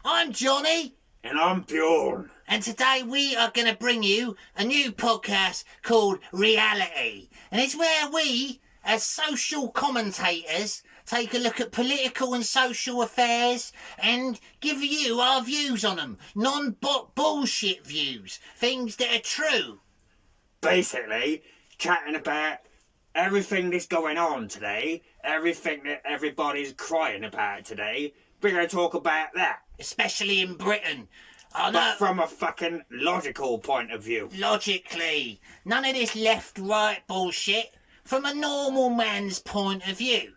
I'm Jonny. And I'm Bjorn. And today we are going to bring you a new podcast called Reality. And it's where we, as social commentators, take a look at political and social affairs and give you our views on them. Non-bullshit views. Things that are true. Basically, chatting about everything that's going on today, everything that everybody's crying about today. We're going to talk about that. Especially in Britain. But from a fucking logical point of view. Logically. None of this left-right bullshit. From a normal man's point of view.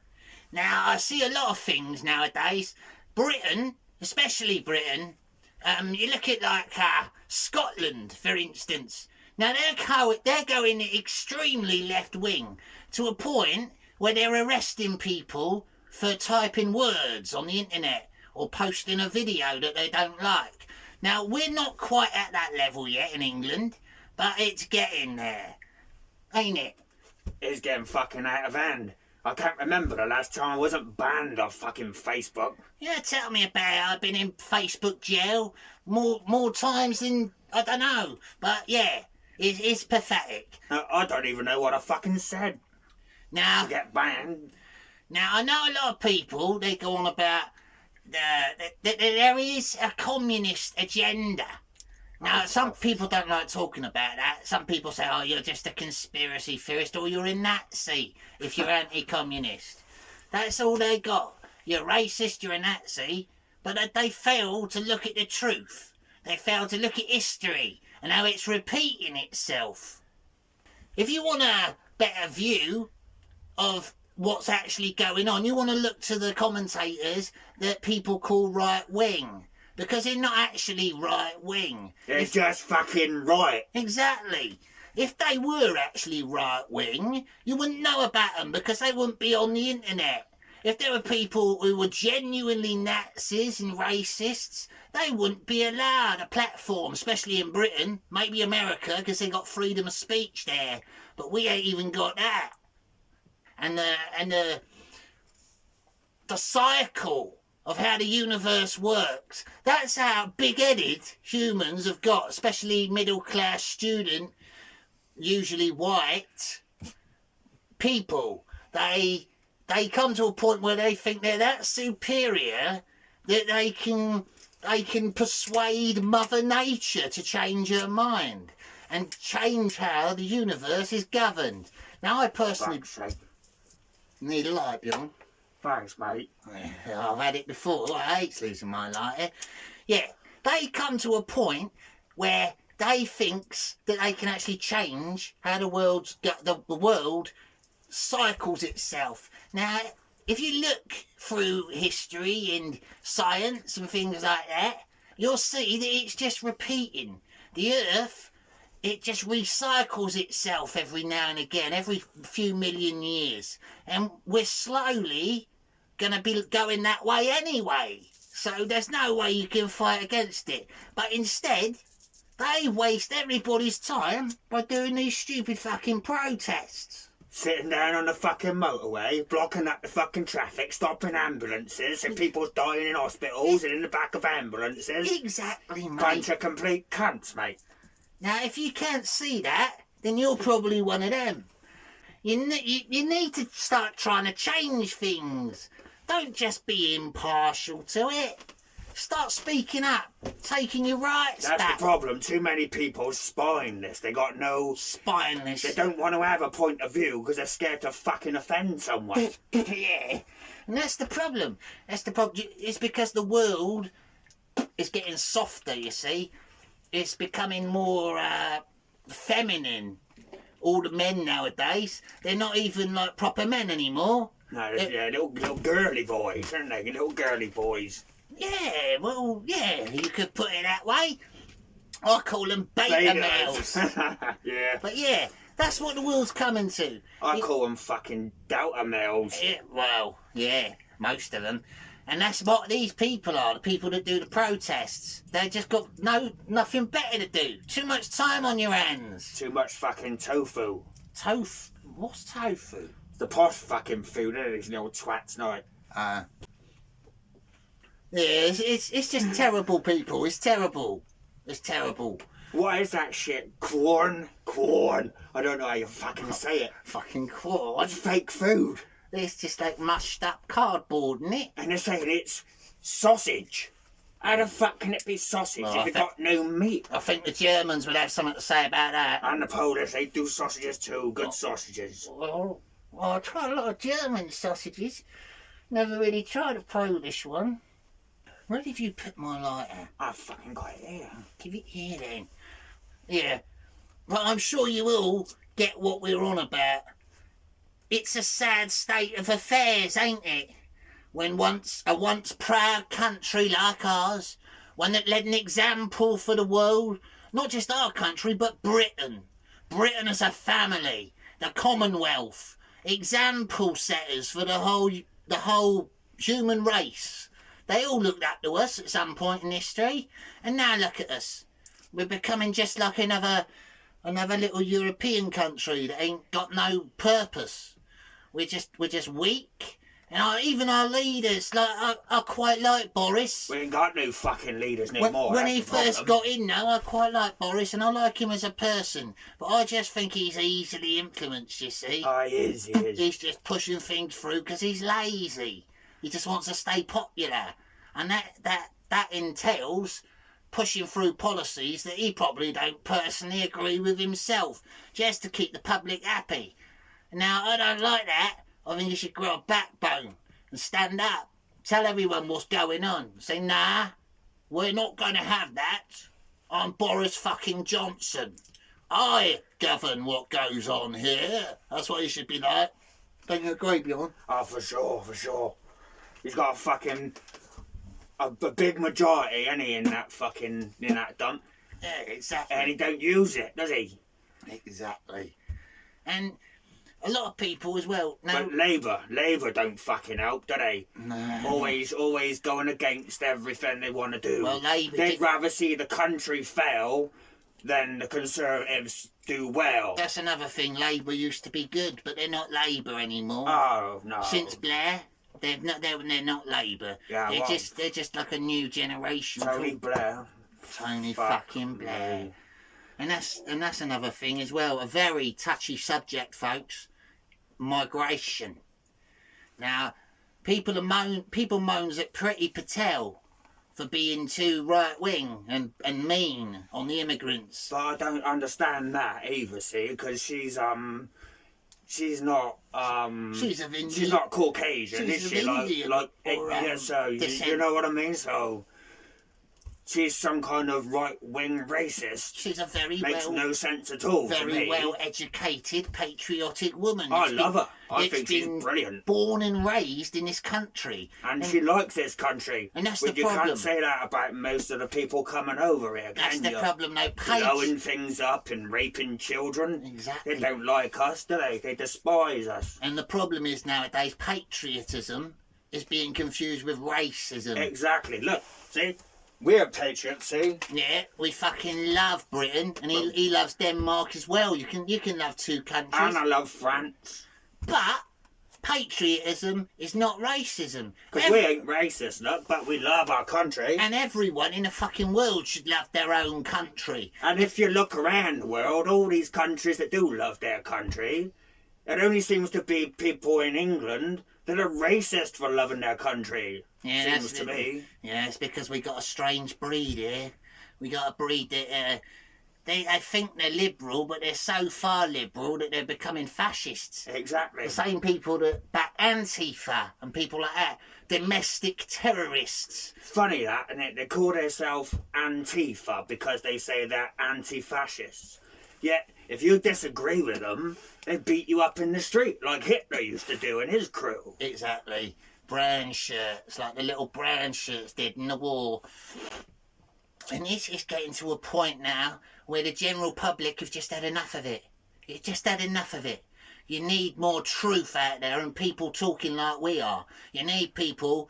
Now, I see a lot of things nowadays. Britain, especially Britain, you look at like Scotland, for instance. Now, they're going extremely left-wing to a point where they're arresting people for typing words on the internet or posting a video that they don't like. Now, we're not quite at that level yet in England, but it's getting there, ain't it? It's getting fucking out of hand. I can't remember the last time I wasn't banned off fucking Facebook. Yeah, tell me about it. I've been in Facebook jail more times than, I don't know. But yeah, it's pathetic. I don't even know what I fucking said Now, to get banned. Now, I know a lot of people, they go on about that there is a communist agenda. Now, some people don't like talking about that. Some people say, oh, you're just a conspiracy theorist or you're a Nazi if you're anti-communist. That's all they got. You're racist, you're a Nazi, but they fail to look at the truth. They fail to look at history and how it's repeating itself. If you want a better view of what's actually going on, you want to look to the commentators that people call right-wing. Because they're not actually right-wing. They're just fucking right. Exactly. If they were actually right-wing, you wouldn't know about them because they wouldn't be on the internet. If there were people who were genuinely Nazis and racists, they wouldn't be allowed a platform, especially in Britain, maybe America, because they got freedom of speech there. But we ain't even got that. And the cycle of how the universe works. That's how big-headed humans have got, especially middle-class student, usually white people. They come to a point where they think they're that superior that they can persuade Mother Nature to change her mind and change how the universe is governed. Now, I personally need a light, Bjorn. Thanks, mate. I've had it before. I hate losing my lighter. Yeah, they come to a point where they thinks that they can actually change how the world cycles itself. Now, if you look through history and science and things like that, you'll see that it's just repeating. The Earth, it just recycles itself every now and again, every few million years. And we're slowly going to be going that way anyway. So there's no way you can fight against it. But instead, they waste everybody's time by doing these stupid fucking protests. Sitting down on the fucking motorway, blocking up the fucking traffic, stopping ambulances, and people dying in hospitals and in the back of ambulances. Exactly, mate. Bunch of complete cunts, mate. Now, if you can't see that, then you're probably one of them. You need to start trying to change things. Don't just be impartial to it. Start speaking up, taking your rights back. That's the problem. Too many people spineless. They got no... Spineless. They don't want to have a point of view because they're scared to fucking offend someone. Yeah. And that's the problem. That's the problem. It's because the world is getting softer, you see. It's becoming more feminine. All the men nowadays, they're not even like proper men anymore. No, yeah, little girly boys, aren't they? Little girly boys. Yeah, well, yeah, you could put it that way. I call them beta males. Yeah. But yeah, that's what the world's coming to. I call them fucking delta males. Yeah, well, yeah, most of them. And that's what these people are, the people that do the protests. They just got nothing better to do. Too much time on your hands. Too much fucking tofu. Tofu? What's tofu? The posh fucking food, isn't it? These little twats, no. Yeah, it's just terrible, people. It's terrible. It's terrible. What is that shit? Corn? Corn. I don't know how you fucking say it. Fucking corn. It's fake food. It's just like mushed up cardboard, isn't it? And they're saying it's sausage. How the fuck can it be sausage Well, if it got no meat? I think the Germans would have something to say about that. And the Polish, they do sausages too. Good sausages. Well, I tried a lot of German sausages. Never really tried a Polish one. Where did you put my lighter? I fucking got it here. Give it here then. Yeah. But I'm sure you all get what we're on about. It's a sad state of affairs, ain't it? When a once proud country like ours, one that led an example for the world, not just our country, but Britain. Britain as a family, the Commonwealth, example setters for the whole human race. They all looked up to us at some point in history, and now look at us. We're becoming just like another little European country that ain't got no purpose. We're just weak. And even our leaders, like I quite like Boris. We ain't got no fucking leaders anymore. When he first got in, though, I quite like Boris, and I like him as a person. But I just think he's easily influenced. You see? Oh, he is. He's just pushing things through because he's lazy. He just wants to stay popular, and that entails pushing through policies that he probably don't personally agree with himself, just to keep the public happy. Now, I don't like that. I think you should grow a backbone and stand up. Tell everyone what's going on. Say, nah, we're not going to have that. I'm Boris fucking Johnson. I govern what goes on here. That's what he should be like. Don't you agree, Bjorn? Oh, for sure. He's got a big majority, ain't he, in that dump? Yeah, exactly. And he don't use it, does he? Exactly. And a lot of people as well. Now, but Labour don't fucking help, do they? No. Always going against everything they want to do. Well, They'd rather see the country fail than the Conservatives do well. That's another thing. Labour used to be good, but they're not Labour anymore. Oh no! Since Blair, they're not Labour. Yeah, they're just like a new generation. Tony Blair. Tony fucking Blair. Me. And that's another thing as well. A very touchy subject, folks. Migration. Now, people moans at Priti Patel for being too right wing and mean on the immigrants. But I don't understand that either, see, because she's not She's of Indian. she's not Caucasian, She's is of she? Indian Yeah, so you know what I mean. So she's some kind of right-wing racist. She's a Makes no sense at all for me. very well-educated, patriotic woman. I love her. I think she's brilliant. Born and raised in this country, And she likes this country. And that's But the you problem. can't say that about most of the people coming over here, That's can the you? problem. No, Blowing things up and raping children. Exactly. They don't like us, do they? They despise us. And the problem is nowadays patriotism is being confused with racism. Exactly. Look, see? We're patriots, see? Yeah, we fucking love Britain, and he loves Denmark as well. You can love two countries. And I love France. But patriotism is not racism. Because we ain't racist, look, but we love our country. And everyone in the fucking world should love their own country. And if you look around the world, all these countries that do love their country, it only seems to be people in England that are racist for loving their country. Yeah, Seems to me. Yeah, it's because we got a strange breed here. We got a breed that they think they're liberal, but they're so far liberal that they're becoming fascists. Exactly. The same people that back Antifa and people like that, domestic terrorists. It's funny that, isn't it? They call themselves Antifa because they say they're anti-fascists. Yet, if you disagree with them, they beat you up in the street like Hitler used to do and his crew. Exactly. Brown shirts, like the little brown shirts did in the war. And it's getting to a point now where the general public have just had enough of it. It's just had enough of it. You need more truth out there and people talking like we are. You need people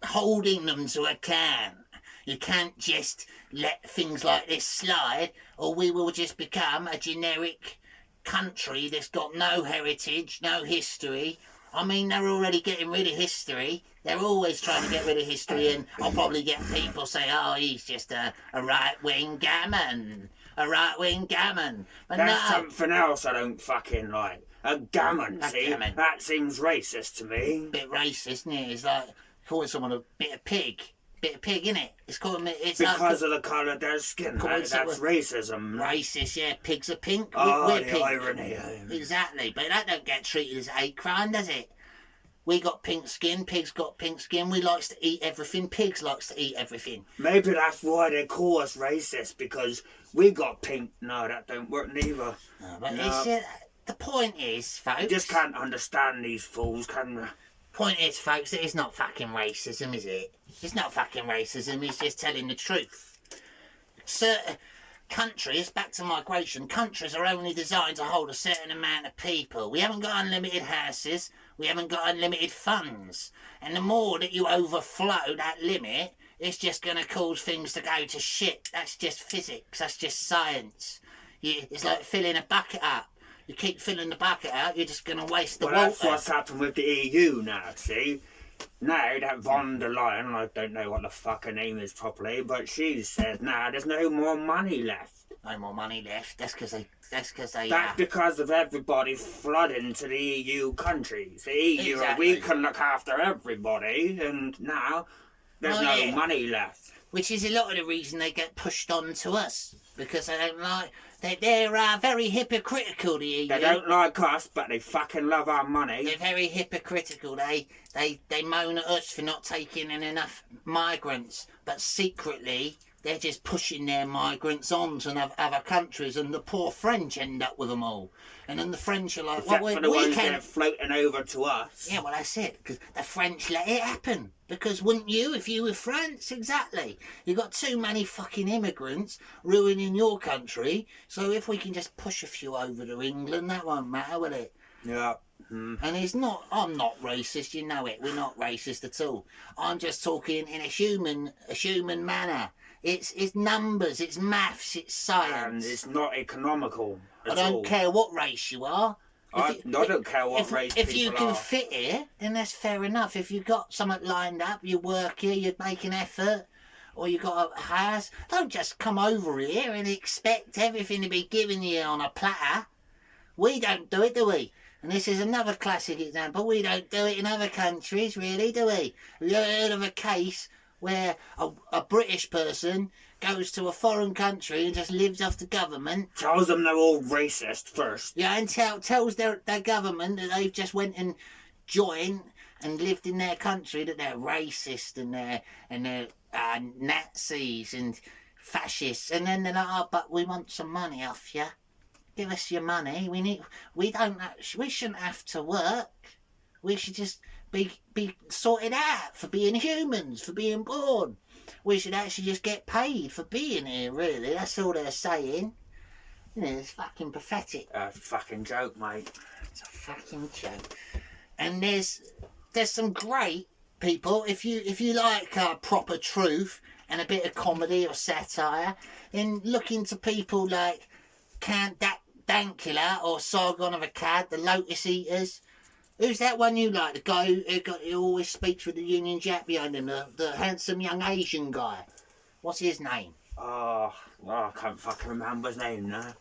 holding them to account. You can't just let things like this slide, or we will just become a generic country that's got no heritage, no history, I mean, they're already getting rid of history. They're always trying to get rid of history, and I'll probably get people say, oh, he's just a right-wing gammon. A right-wing gammon. But That's no. something else I don't fucking like. A gammon, see? gammon. That seems racist to me. Bit racist, isn't it? It's like calling someone a bit of pig. Bit of pig, innit? It's calling it. It's Because like, of the colour of their skin. That's someone- racism. racist, yeah. Pigs are pink. Oh, we're the pink. irony. Exactly, but that don't get treated as a hate crime, does it? We got pink skin, pigs got pink skin, we likes to eat everything, pigs likes to eat everything. Maybe that's why they call us racist, because we got pink. No, that don't work neither. No, but No. it's, the point is, folks... You just can't understand these fools, can you? Point is, folks, it is not fucking racism, is it? It's not fucking racism, it's just telling the truth. Certain countries, back to migration, countries are only designed to hold a certain amount of people. We haven't got unlimited houses, we haven't got unlimited funds. And the more that you overflow that limit, it's just going to cause things to go to shit. That's just physics, that's just science. It's like filling a bucket up. You keep filling the bucket out, you're just going to waste the water. That's what's happened with the EU now, see? Now that von der Leyen, I don't know what the fuck her name is properly, but she said, nah, there's no more money left. No more money left. That's because they. That's because of everybody flooding to the EU countries. The EU, Exactly. we can look after everybody, and now there's no money left. Which is a lot of the reason they get pushed on to us, because they don't like. They're very hypocritical, the EU. They don't like us, but they fucking love our money. They're very hypocritical. They moan at us for not taking in enough migrants, but secretly they're just pushing their migrants on to other countries, and the poor French end up with them all. And then the French are like, Except well, for the we ones can't. that are floating over to us. Yeah, well, that's it, because the French let it happen. Because wouldn't you if you were France? Exactly. You've got too many fucking immigrants ruining your country, so if we can just push a few over to England, that won't matter, will it? Yeah. And I'm not racist, you know it. We're not racist at all. I'm just talking in a human manner. It's numbers, it's maths, it's science. And it's not economical I at don't all. care what race you are. I don't care what race If you people can are. fit here, then that's fair enough. If you've got something lined up, you work here, you make an effort, or you got a house, don't just come over here and expect everything to be given you on a platter. We don't do it, do we? And this is another classic example. We don't do it in other countries, really, do we? Have you ever heard of a case where a British person goes to a foreign country and just lives off the government? Tells them they're all racist first. Yeah, and tells their government that they've just went and joined and lived in their country, that they're racist and they're Nazis and fascists. And then they're like, oh, but we want some money off you. Give us your money. We shouldn't have to work. We should just be sorted out for being humans, for being born. We should actually just get paid for being here, really. That's all they're saying. You know, it's fucking pathetic. That's a fucking joke, mate. It's a fucking joke. And there's some great people. If you like proper truth and a bit of comedy or satire, then look into people like Count Dankula or Sargon of Akkad, the Lotus Eaters. Who's that one you like? The guy who always speaks with the Union Jack behind him, the handsome young Asian guy. What's his name? Oh, I can't fucking remember his name now.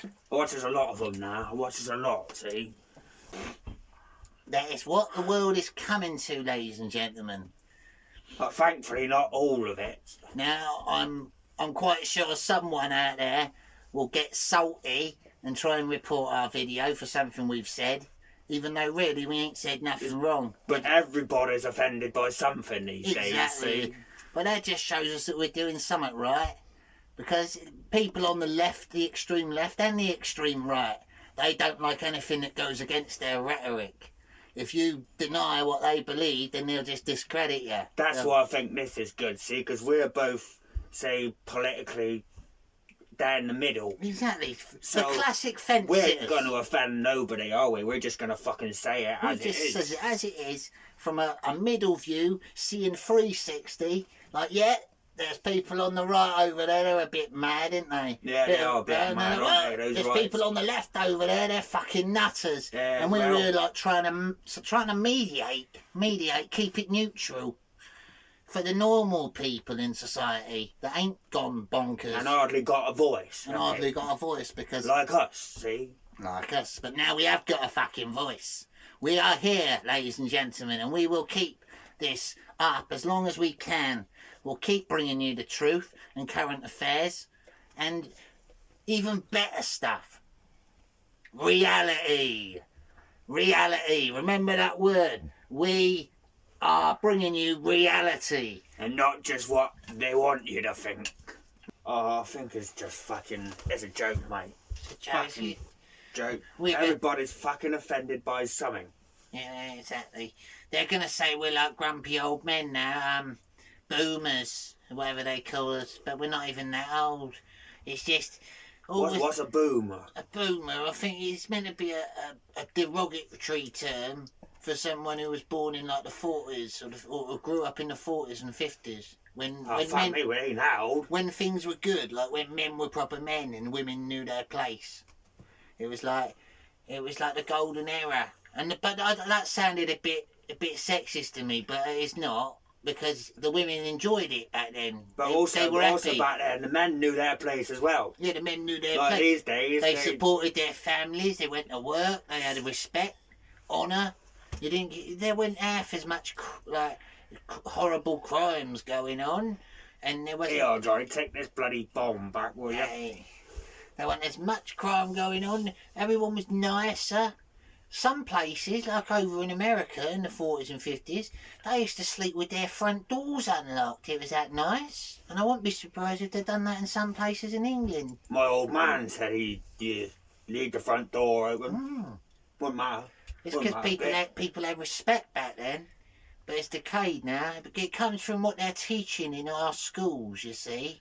I watches a lot of them now. I watches a lot, see? That is what the world is coming to, ladies and gentlemen. But thankfully, not all of it. Now, I'm quite sure someone out there will get salty and try and report our video for something we've said, even though really we ain't said nothing wrong. But everybody's offended by something these days, Exactly. see? But that just shows us that we're doing something right. Because people on the left, the extreme left and the extreme right, they don't like anything that goes against their rhetoric. If you deny what they believe, then they'll just discredit you. That's why I think this is good, see? Because we're both, say, politically down the middle. Exactly. So the classic fence We sitters. ain't going to offend nobody, are we? We're just going to fucking say it as it just is. says it as it is, from a middle view, seeing 360. Like, yeah, there's people on the right over there. They're a bit mad, aren't they? Yeah, they are a bit mad, aren't they? Those There's rights. people on the left over there. They're fucking nutters. Yeah, and we well- were like trying to mediate, keep it neutral for the normal people in society that ain't gone bonkers And hardly got a voice. and hardly got a voice because Like us, see? like us. But now we have got a fucking voice. We are here, ladies and gentlemen, and we will keep this up as long as we can. We'll keep bringing you the truth and current affairs and even better stuff. Reality. Reality. Remember that word. We are bringing you reality. And not just what they want you to think. Oh, I think it's just fucking... It's a joke, mate. Fucking joke. Everybody's fucking offended by something. Yeah, exactly. They're going to say we're like grumpy old men now. Boomers, whatever they call us. But we're not even that old. It's just... What's a boomer? A boomer, I think it's meant to be a derogatory term for someone who was born in like the 40s or grew up in the 40s and 50s. We ain't that old. When things were good, like when men were proper men and women knew their place. It was like the golden era. But that sounded a bit sexist to me, but it's not. Because the women enjoyed it back then. But they also were happy. back then, the men knew their place as well. Yeah, the men knew their like place. These days, They supported their families. They went to work. They had respect, honour. There wasn't half as much horrible crimes going on, and there wasn't. Here, Johnny, take this bloody bomb back, will you? Hey, there wasn't as much crime going on. Everyone was nicer. Some places, like over in America in the 40s and 50s, they used to sleep with their front doors unlocked. It was that nice. And I wouldn't be surprised if they'd done that in some places in England. My old man said he'd leave the front door open. Wouldn't matter. It's because people had respect back then. But it's decayed now. It comes from what they're teaching in our schools, you see.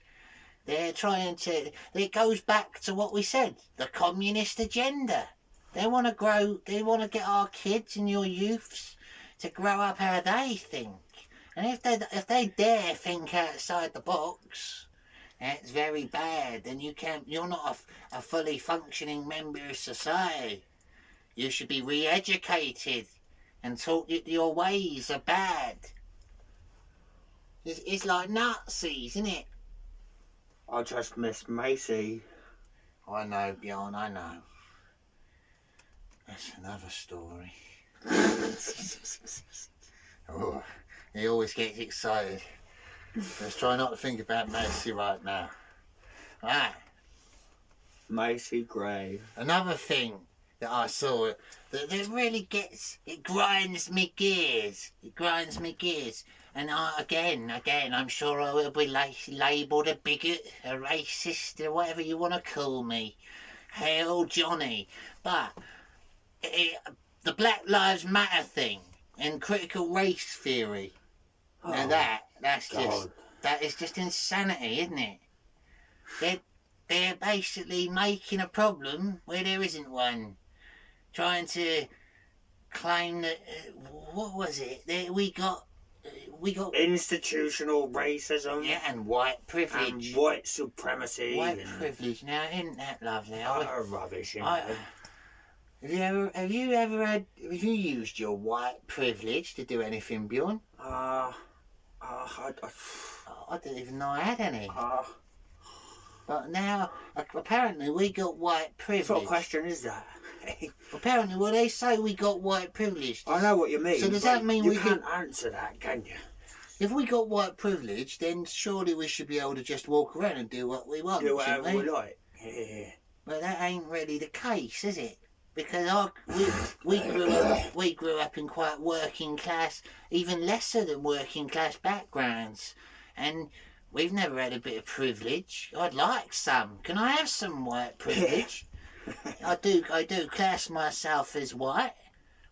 They're trying to... It goes back to what we said. The communist agenda. They want to get our kids and your youths to grow up how they think. And if they dare think outside the box, that's very bad. Then you're not a fully functioning member of society. You should be re-educated and taught that your ways are bad. It's like Nazis, isn't it? I just miss Macy. I know, Bjorn, I know. That's another story. Oh, he always gets excited. Let's try not to think about Macy right now. Right. Macy Gray. Another thing that I saw that really grinds me gears. It grinds me gears. And again, I'm sure I will be labelled a bigot, a racist, or whatever you want to call me. Hell, Johnny. But... the Black Lives Matter thing and critical race theory. Now that is just insanity, isn't it? They're basically making a problem where there isn't one. Trying to claim that what was it? We got institutional racism. Yeah, and white privilege. And white supremacy. White privilege. Now, isn't that lovely? Rubbish, Have you used your white privilege to do anything, Bjorn? I didn't even know I had any. But now, apparently, we got white privilege. What question is that? Apparently, well, they say we got white privilege. I know what you mean. So does that mean we can't answer that, can you? If we got white privilege, then surely we should be able to just walk around and do what we want, do whatever we like. Yeah. But that ain't really the case, is it? Because we grew up in quite working class, even lesser than working class backgrounds, and we've never had a bit of privilege. I'd like some. Can I have some white privilege? I do class myself as white.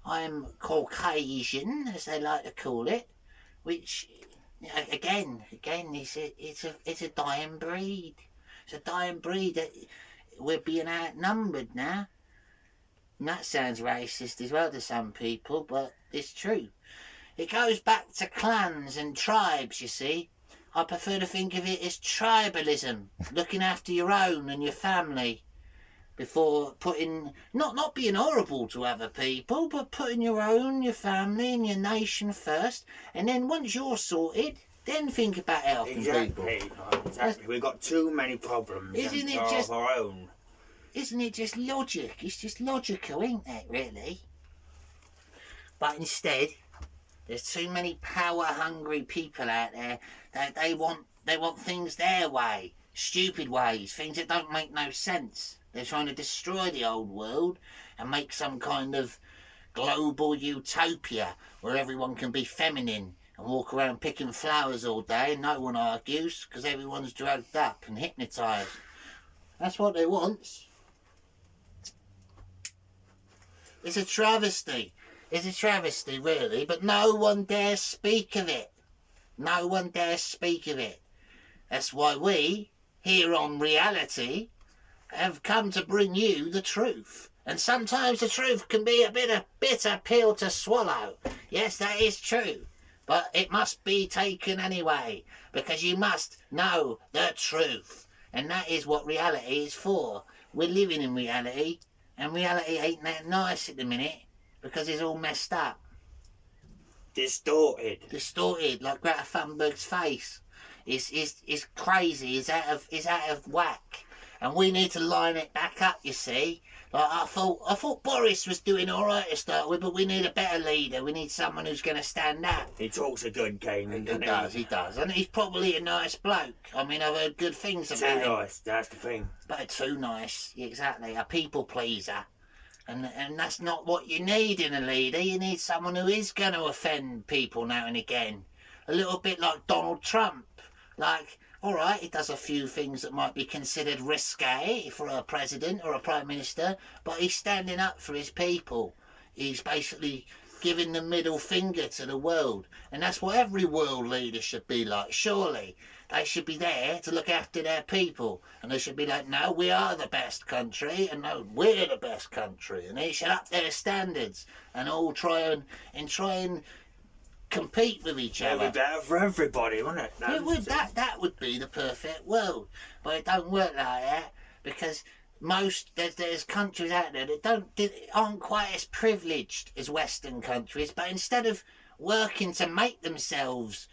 I'm Caucasian, as they like to call it, which again it's a dying breed. It's a dying breed that we're being outnumbered now. And that sounds racist as well to some people, but it's true. It goes back to clans and tribes, you see. I prefer to think of it as tribalism, looking after your own and your family before putting, not being horrible to other people, but putting your own, your family and your nation first, and then once you're sorted, then think about helping people. Exactly. We've got too many problems of our own. Isn't it just logic? It's just logical, ain't it, really? But instead, there's too many power-hungry people out there that they want things their way, stupid ways, things that don't make no sense. They're trying to destroy the old world and make some kind of global utopia where everyone can be feminine and walk around picking flowers all day and no one argues because everyone's drugged up and hypnotised. That's what they want. It's a travesty. It's a travesty, really, but no one dares speak of it. No one dares speak of it. That's why we, here on Reality, have come to bring you the truth. And sometimes the truth can be a bitter pill to swallow. Yes, that is true. But it must be taken anyway, because you must know the truth. And that is what reality is for. We're living in reality, and reality ain't that nice at the minute, because it's all messed up. Distorted, like Greta Thunberg's face. It's crazy, it's out of whack. And we need to line it back up, you see. Like I thought Boris was doing all right to start with, but we need a better leader. We need someone who's going to stand up. He talks a good game, He does. And he's probably a nice bloke. I mean, I've heard good things about him. Too nice, that's the thing. But too nice, exactly. A people pleaser. And that's not what you need in a leader. You need someone who is going to offend people now and again. A little bit like Donald Trump. Like, all right, he does a few things that might be considered risque for a president or a prime minister, but he's standing up for his people. He's basically giving the middle finger to the world. And that's what every world leader should be like, surely. They should be there to look after their people. And they should be like, no, we are the best country, and no, we're the best country. And they should up their standards and all try and compete with each other. It would be better for everybody, wouldn't it? It would. That would be the perfect world. But it don't work like that, because there's countries out there that aren't quite as privileged as Western countries, but instead of working to make themselves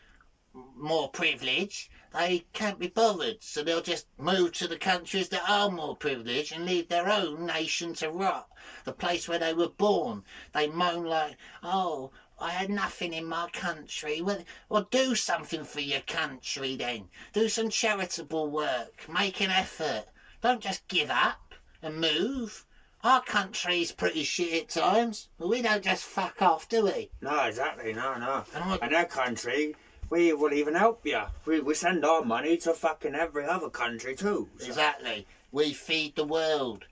more privileged, they can't be bothered, so they'll just move to the countries that are more privileged and leave their own nation to rot, the place where they were born. They moan like, oh, I had nothing in my country. Well, do something for your country then. Do some charitable work, make an effort. Don't just give up and move. Our country's pretty shit at times, but we don't just fuck off, do we? No, exactly, no. And our country, we will even help you. We send our money to fucking every other country too. So. Exactly. We feed the world.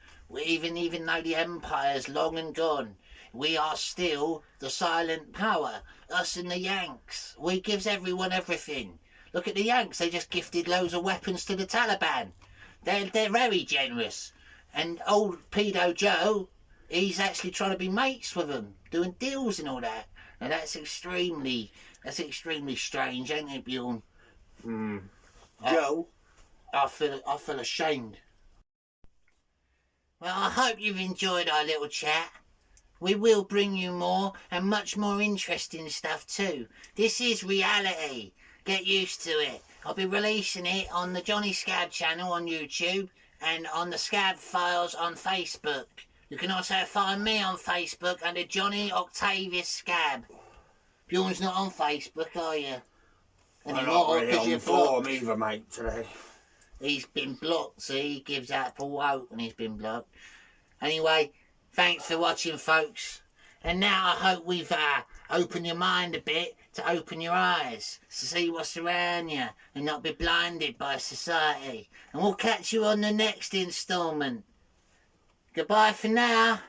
Even though the empire's long and gone, we are still the silent power. Us and the Yanks. We gives everyone everything. Look at the Yanks. They just gifted loads of weapons to the Taliban. They're very generous. And old pedo Joe, he's actually trying to be mates with them, doing deals and all that. And that's extremely strange, ain't it, Bjorn? Joe? I feel ashamed. Well, I hope you've enjoyed our little chat. We will bring you more and much more interesting stuff too. This is reality. Get used to it. I'll be releasing it on the Jonny Scab channel on YouTube and on the Scab Files on Facebook. You can also find me on Facebook under Jonny Octavius Scab. Bjorn's not on Facebook, are you? I'm not really on form either, mate, today. He's been blocked, see? He gives up all hope when he's been blocked. Anyway, thanks for watching, folks. And now I hope we've opened your mind a bit to open your eyes to see what's around you and not be blinded by society. And we'll catch you on the next instalment. Goodbye for now.